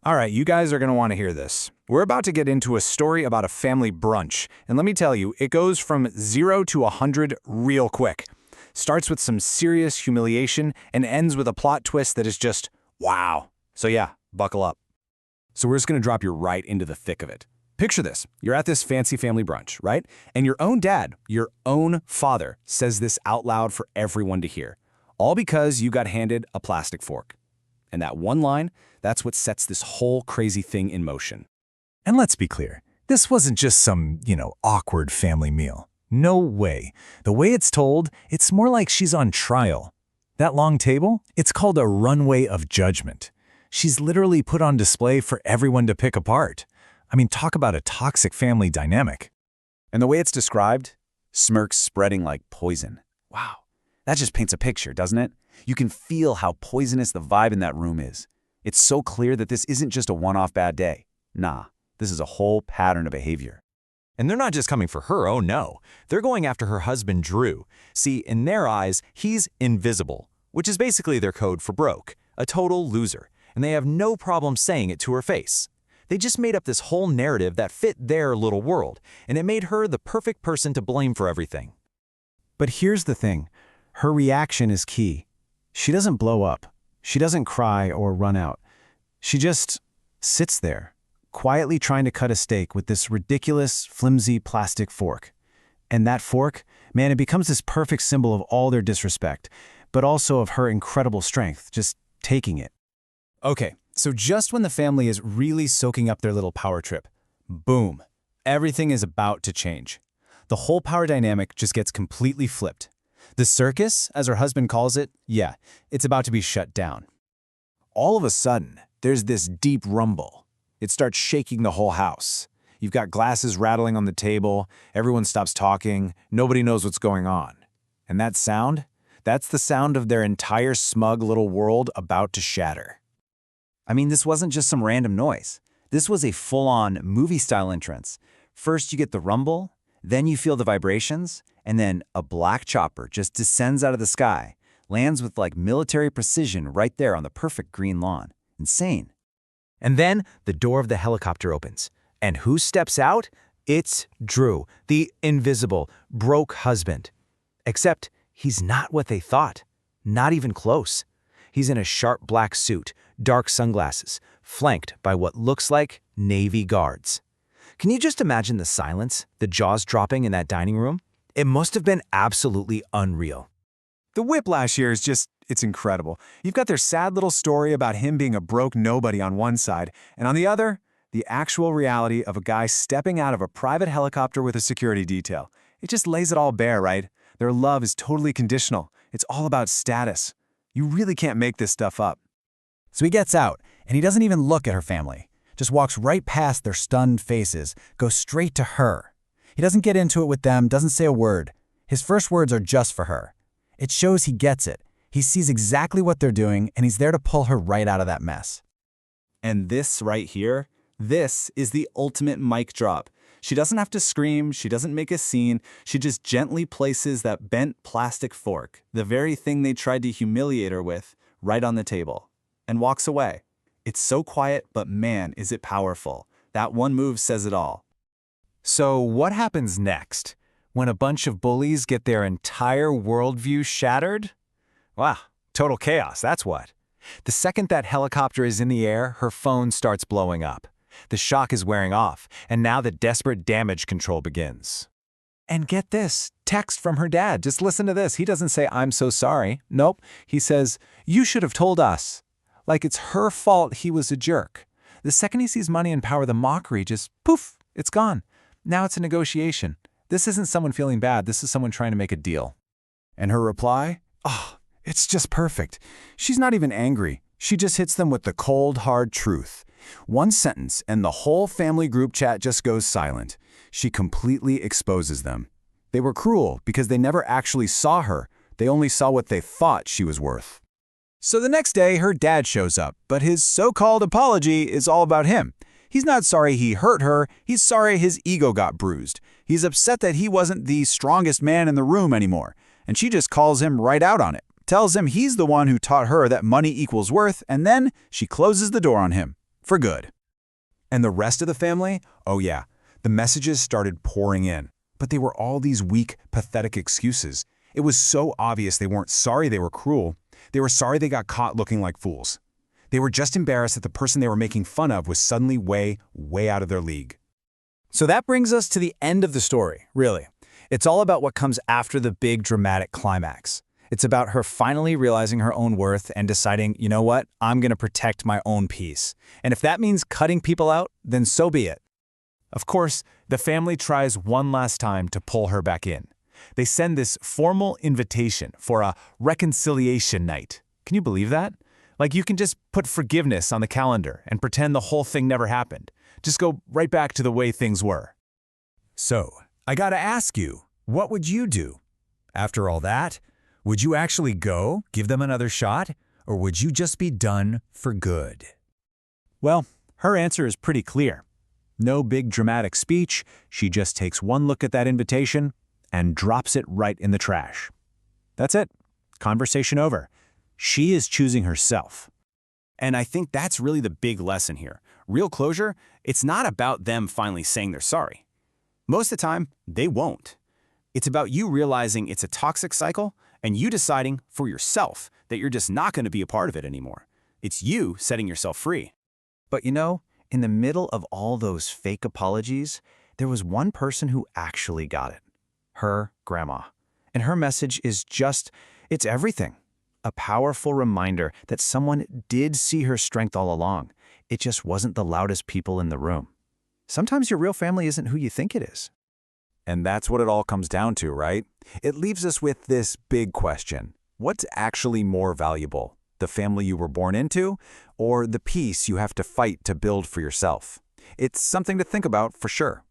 All right, you guys are going to want to hear this. We're about to get into a story about a family brunch, and let me tell you, it goes from 0 to 100 real quick. Starts with some serious humiliation and ends with a plot twist that is just wow. So yeah, buckle up. So we're just going to drop you right into the thick of it. Picture this. You're at this fancy family brunch, right? And your own dad, your own father, says this out loud for everyone to hear. All because you got handed a plastic fork. And that one line, that's what sets this whole crazy thing in motion. And let's be clear, this wasn't just some, awkward family meal. No way. The way it's told, it's more like she's on trial. That long table, it's called a runway of judgment. She's literally put on display for everyone to pick apart. I mean, talk about a toxic family dynamic. And the way it's described, smirks spreading like poison. Wow. That just paints a picture, doesn't it? You can feel how poisonous the vibe in that room is. It's so clear that this isn't just a one-off bad day. Nah, this is a whole pattern of behavior. And they're not just coming for her, oh no. They're going after her husband, Drew. See, in their eyes, he's invisible, which is basically their code for broke, a total loser, and they have no problem saying it to her face. They just made up this whole narrative that fit their little world, and it made her the perfect person to blame for everything. But here's the thing. Her reaction is key. She doesn't blow up. She doesn't cry or run out. She just sits there, quietly trying to cut a steak with this ridiculous, flimsy plastic fork. And that fork, man, it becomes this perfect symbol of all their disrespect, but also of her incredible strength, just taking it. Okay, so just when the family is really soaking up their little power trip, boom, everything is about to change. The whole power dynamic just gets completely flipped. The circus, as her husband calls it, yeah, it's about to be shut down. All of a sudden, there's this deep rumble. It starts shaking the whole house. You've got glasses rattling on the table, everyone stops talking, nobody knows what's going on. And that sound? That's the sound of their entire smug little world about to shatter. I mean, this wasn't just some random noise. This was a full-on movie-style entrance. First you get the rumble, then you feel the vibrations, and then a black chopper just descends out of the sky, lands with like military precision right there on the perfect green lawn. Insane. And then the door of the helicopter opens. And who steps out? It's Drew, the invisible, broke husband. Except he's not what they thought. Not even close. He's in a sharp black suit, dark sunglasses, flanked by what looks like Navy guards. Can you just imagine the silence, the jaws dropping in that dining room? It must have been absolutely unreal. The whiplash here is just, it's incredible. You've got their sad little story about him being a broke nobody on one side, and on the other, the actual reality of a guy stepping out of a private helicopter with a security detail. It just lays it all bare, right? Their love is totally conditional. It's all about status. You really can't make this stuff up. So he gets out, and he doesn't even look at her family. Just walks right past their stunned faces, goes straight to her. He doesn't get into it with them, doesn't say a word. His first words are just for her. It shows he gets it. He sees exactly what they're doing, and he's there to pull her right out of that mess. And this right here, this is the ultimate mic drop. She doesn't have to scream, she doesn't make a scene, she just gently places that bent plastic fork, the very thing they tried to humiliate her with, right on the table, and walks away. It's so quiet, but man, is it powerful. That one move says it all. So what happens next? When a bunch of bullies get their entire worldview shattered? Wow, total chaos, that's what. The second that helicopter is in the air, her phone starts blowing up. The shock is wearing off, and now the desperate damage control begins. And get this, text from her dad. Just listen to this. He doesn't say, "I'm so sorry." Nope. He says, "You should have told us." Like it's her fault he was a jerk. The second he sees money and power, the mockery just, poof, it's gone. Now it's a negotiation. This isn't someone feeling bad. This is someone trying to make a deal. And her reply? Oh, it's just perfect. She's not even angry. She just hits them with the cold, hard truth. One sentence, and the whole family group chat just goes silent. She completely exposes them. They were cruel because they never actually saw her. They only saw what they thought she was worth. So the next day, her dad shows up, but his so-called apology is all about him. He's not sorry he hurt her, he's sorry his ego got bruised. He's upset that he wasn't the strongest man in the room anymore, and she just calls him right out on it, tells him he's the one who taught her that money equals worth, and then she closes the door on him. for good. And the rest of the family? Oh yeah, the messages started pouring in. But they were all these weak, pathetic excuses. It was so obvious they weren't sorry they were cruel. They were sorry they got caught looking like fools. They were just embarrassed that the person they were making fun of was suddenly way out of their league. So that brings us to the end of the story, really. It's all about what comes after the big dramatic climax. It's about her finally realizing her own worth and deciding, you know what, I'm going to protect my own peace. And if that means cutting people out, then so be it. Of course, the family tries one last time to pull her back in. They send this formal invitation for a reconciliation night. Can you believe that? Like you can just put forgiveness on the calendar and pretend the whole thing never happened. Just go right back to the way things were. So, I gotta ask you, what would you do? After all that, would you actually go, give them another shot, or would you just be done for good? Well, her answer is pretty clear. No big dramatic speech, she just takes one look at that invitation and drops it right in the trash. That's it. Conversation over. She is choosing herself. And I think that's really the big lesson here. Real closure, it's not about them finally saying they're sorry. Most of the time, they won't. It's about you realizing it's a toxic cycle and you deciding for yourself that you're just not going to be a part of it anymore. It's you setting yourself free. But you know, in the middle of all those fake apologies, there was one person who actually got it. Her grandma. And her message is just, it's everything. A powerful reminder that someone did see her strength all along. It just wasn't the loudest people in the room. Sometimes your real family isn't who you think it is. And that's what it all comes down to, right? It leaves us with this big question. What's actually more valuable? The family you were born into, or the peace you have to fight to build for yourself? It's something to think about for sure.